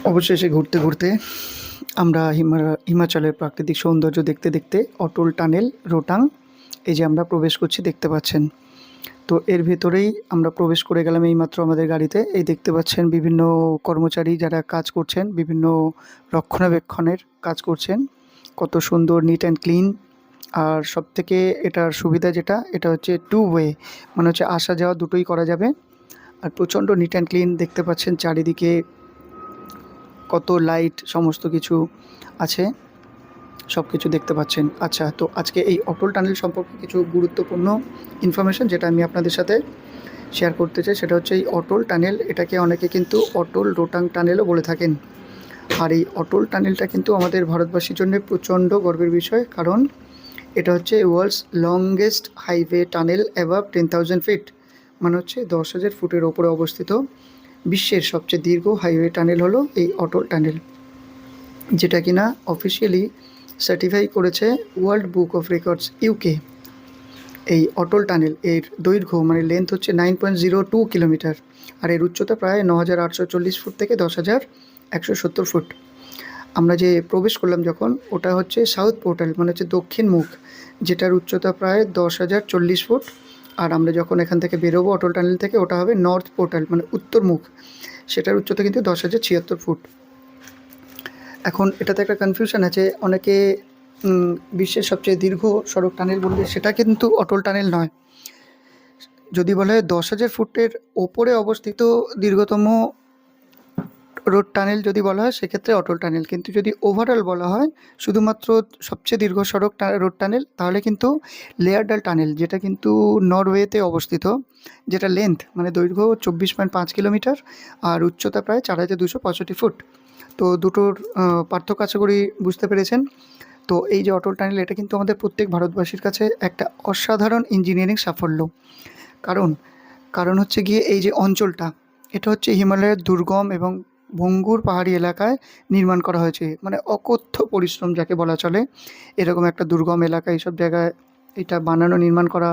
অবশেষে ঘুরতে ঘুরতে আমরা হিমাচলের প্রাকৃতিক সৌন্দর্য দেখতে দেখতে অটল টানেল রোটাং এই যে আমরা প্রবেশ করছি দেখতে পাচ্ছেন। তো এর ভেতরেই আমরা প্রবেশ করে গেলাম এইমাত্র আমাদের গাড়িতে। এই দেখতে পাচ্ছেন বিভিন্ন কর্মচারী যারা কাজ করছেন, বিভিন্ন রক্ষণাবেক্ষণের কাজ করছেন। কত সুন্দর নিট অ্যান্ড ক্লিন। আর সবথেকে এটার সুবিধা যেটা, এটা হচ্ছে টু ওয়ে, মানে হচ্ছে আসা যাওয়া দুটোই করা যাবে। আর প্রচণ্ড নিট অ্যান্ড ক্লিন দেখতে পাচ্ছেন চারিদিকে, কত লাইট সমস্ত কিছু আছে, সব কিছু দেখতে পাচ্ছেন। আচ্ছা, তো আজকে এই অটল টানেল সম্পর্কে কিছু গুরুত্বপূর্ণ ইনফরমেশন যেটা আমি আপনাদের সাথে শেয়ার করতে চাই, সেটা হচ্ছে এই অটল টানেল, এটাকে অনেকে কিন্তু অটল রোটাং টানেলও বলে থাকেন। আর এই অটল টানেলটা কিন্তু আমাদের ভারতবাসীর জন্য প্রচণ্ড গর্বের বিষয়, কারণ এটা হচ্ছে world's longest highway tunnel above 10,000 feet, মানে হচ্ছে 10,000 ফুটের ওপরে অবস্থিত বিশ্বের সবচেয়ে দীর্ঘ হাইওয়ে টানেল হলো এই অটল টানেল, যেটা কিনা অফিসিয়ালি সার্টিফাই করেছে world book of records UK. এই অটল টানেল এর দৈর্ঘ্য মানে লেন্থ হচ্ছে 9.02 কিলোমিটার, আর এর উচ্চতা প্রায় 9,840 ফুট থেকে 10,170 ফুট। আমরা যে প্রবেশ করলাম যখন, ওটা হচ্ছে সাউথ পোর্টাল, মানে হচ্ছে দক্ষিণ মুখ, যেটার উচ্চতা প্রায় 10,040 ফুট। আর আমরা যখন এখান থেকে বেরোবো অটল টানেল থেকে, ওটা হবে নর্থ পোর্টাল, মানে উত্তর মুখ, সেটার উচ্চতা কিন্তু 10,076 ফুট। এখন এটাতে একটা কনফিউশন আছে, অনেকে বিশ্বের সবচেয়ে দীর্ঘ সড়ক টানেল বললে সেটা কিন্তু অটল টানেল নয়। যদি বলা হয় 10,000 ফুটের ওপরে অবস্থিত দীর্ঘতম রোড টানেল যদি বলা হয়, সেক্ষেত্রে অটল টানেল। কিন্তু যদি ওভারঅল বলা হয় শুধুমাত্র সবচেয়ে দীর্ঘ সড়ক রোড টানেল, তাহলে কিন্তু লেয়ারডাল টানেল, যেটা কিন্তু নরওয়েতে অবস্থিত, যেটা লেন্থ মানে দৈর্ঘ্য 24.5 কিলোমিটার আর উচ্চতা প্রায় 4,265 ফুট। তো দুটোর পার্থক্য আশা করি বুঝতে পেরেছেন। তো এই যে অটল টানেল, এটা কিন্তু আমাদের প্রত্যেক ভারতবাসীর কাছে একটা অসাধারণ ইঞ্জিনিয়ারিং সাফল্য। কারণ কারণ হচ্ছে গিয়ে এই যে অঞ্চলটা, এটা হচ্ছে হিমালয়ের দুর্গম এবং ভঙ্গুর পাহাড়ি এলাকায় নির্মাণ করা হয়েছে, মানে অকথ্য পরিশ্রম যাকে বলা চলে। এরকম একটা দুর্গম এলাকা, এইসব জায়গায় এটা বানানো নির্মাণ করা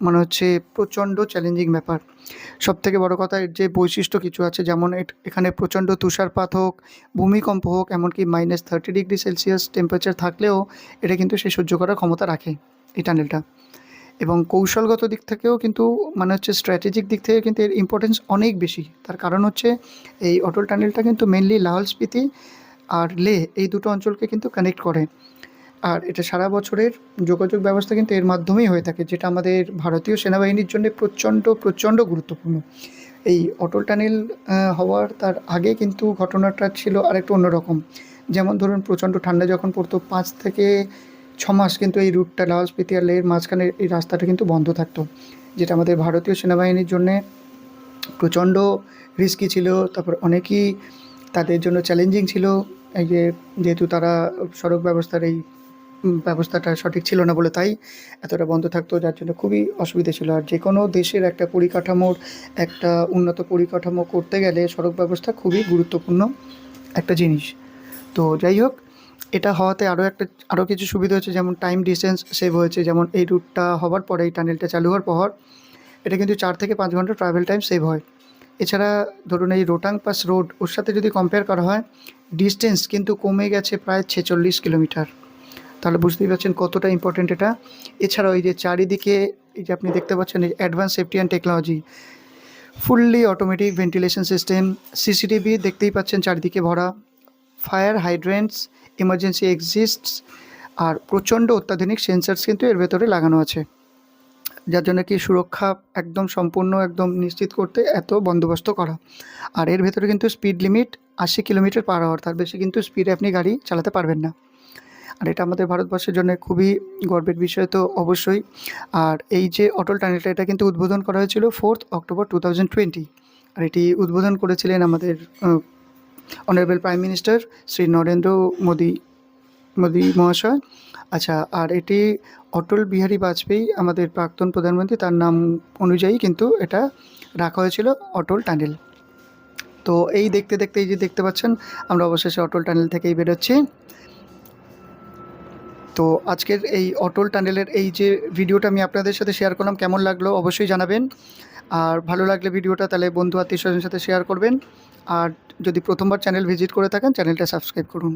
মানে হচ্ছে প্রচণ্ড চ্যালেঞ্জিং ব্যাপার। সবথেকে বড় কথা, এর যে বৈশিষ্ট্য কিছু আছে, যেমন এখানে প্রচণ্ড তুষারপাত হোক, ভূমিকম্প হোক, এমনকি -30 ডিগ্রি সেলসিয়াস টেম্পারেচার থাকলেও এটা কিন্তু সে সহ্য করার ক্ষমতা রাখে এই টানেলটা। এবং কৌশলগত দিক থেকেও কিন্তু, মানে হচ্ছে স্ট্র্যাটেজিক দিক থেকে কিন্তু এর ইম্পর্টেন্স অনেক বেশি। তার কারণ হচ্ছে এই অটল টানেলটা কিন্তু মেনলি লাহোল স্পিতি আর লে এই দুটো অঞ্চলকে কিন্তু কানেক্ট করে। আর এটা সারা বছরের যোগাযোগ ব্যবস্থা কিন্তু এর মাধ্যমেই হয়ে থাকে, যেটা আমাদের ভারতীয় সেনাবাহিনীর জন্য প্রচণ্ড প্রচণ্ড গুরুত্বপূর্ণ। এই অটল টানেল হওয়ার তার আগে কিন্তু ঘটনাটা ছিল আরেকটু অন্যরকম। যেমন ধরুন, প্রচণ্ড ঠান্ডা যখন পড়তো, 5 থেকে 6 মাস কিন্তু এই রুটটা লাহোল স্পিতি আর লেহর মাঝখানে এই রাস্তাটা কিন্তু বন্ধ থাকতো, যেটা আমাদের ভারতীয় সেনাবাহিনীর জন্যে প্রচণ্ড রিস্কি ছিল। তারপর অনেকই তাদের জন্য চ্যালেঞ্জিং ছিল, এই যে যেহেতু তারা সড়ক ব্যবস্থার এই ব্যবস্থাটা সঠিক ছিল না বলে, তাই এতটা বন্ধ থাকতো, যার জন্য খুবই অসুবিধা ছিল। আর যে কোনো দেশের একটা পরিকাঠামোর, একটা উন্নত পরিকাঠামো করতে গেলে সড়ক ব্যবস্থা খুবই গুরুত্বপূর্ণ একটা জিনিস। তো যাই হোক, এটা হওয়াতে আরও কিছু সুবিধা হয়েছে, যেমন টাইম ডিসটেন্স সেভ হয়েছে। যেমন এই রুটটা হওয়ার পরে, এই টানেলটা চালু হওয়ার পর, এটা কিন্তু 4 থেকে 5 ঘন্টা ট্রাভেল টাইম সেভ হয়। এছাড়া ধরুন, এই রোটাং পাস রোড, ওর সাথে যদি কম্পেয়ার করা হয়, ডিস্টেন্স কিন্তু কমে গেছে প্রায় 46 কিলোমিটার। তাহলে বুঝতেই পারছেন কতটা ইম্পর্টেন্ট এটা। এছাড়াও এই যে চারিদিকে, এই যে আপনি দেখতে পাচ্ছেন, এই advance safety and technology, fully automatic ventilation system, CCTV দেখতেই পাচ্ছেন চারিদিকে ভরা, ফায়ার হাইড্রেন্টস, ইমার্জেন্সি এক্সিস্টস, আর প্রচণ্ড অত্যাধুনিক সেন্সার্স কিন্তু এর ভেতরে লাগানো আছে, যার জন্য কি সুরক্ষা একদম সম্পূর্ণ একদম নিশ্চিত করতে এত বন্দোবস্ত করা। আর এর ভেতরে কিন্তু স্পিড লিমিট 80 কিলোমিটার/আওয়ার, তার বেশি কিন্তু স্পিডে আপনি গাড়ি চালাতে পারবেন না। আর এটা আমাদের ভারতবর্ষের জন্য খুবই গর্বের বিষয় তো অবশ্যই। আর এই যে অটল টানেলটা, এটা কিন্তু উদ্বোধন করা হয়েছিল 4th অক্টোবর 2020। আর এটি উদ্বোধন করেছিলেন আমাদের honourable prime minister Shri Narendra Modi মহাশয়। আচ্ছা, আর এটি অটল বিহারী বাজপেয়ী, আমাদের প্রাক্তন প্রধানমন্ত্রী, তার নাম অনুযায়ী কিন্তু এটা রাখা হয়েছিল অটল টানেল। তো এই দেখতে দেখতে, এই যে দেখতে পাচ্ছেন, আমরা অবশেষে অটল টানেল থেকেই বেরোচ্ছি। তো আজকের এই অটল টানেলের এই যে ভিডিওটা আমি আপনাদের সাথে শেয়ার করলাম, কেমন লাগলো অবশ্যই জানাবেন। আর ভালো লাগলে ভিডিওটা তাহলে বন্ধু আত্মীয় স্বজনের সাথে শেয়ার করবেন। আর যদি প্রথমবার চ্যানেল ভিজিট করে থাকেন চ্যানেলটা সাবস্ক্রাইব করুন।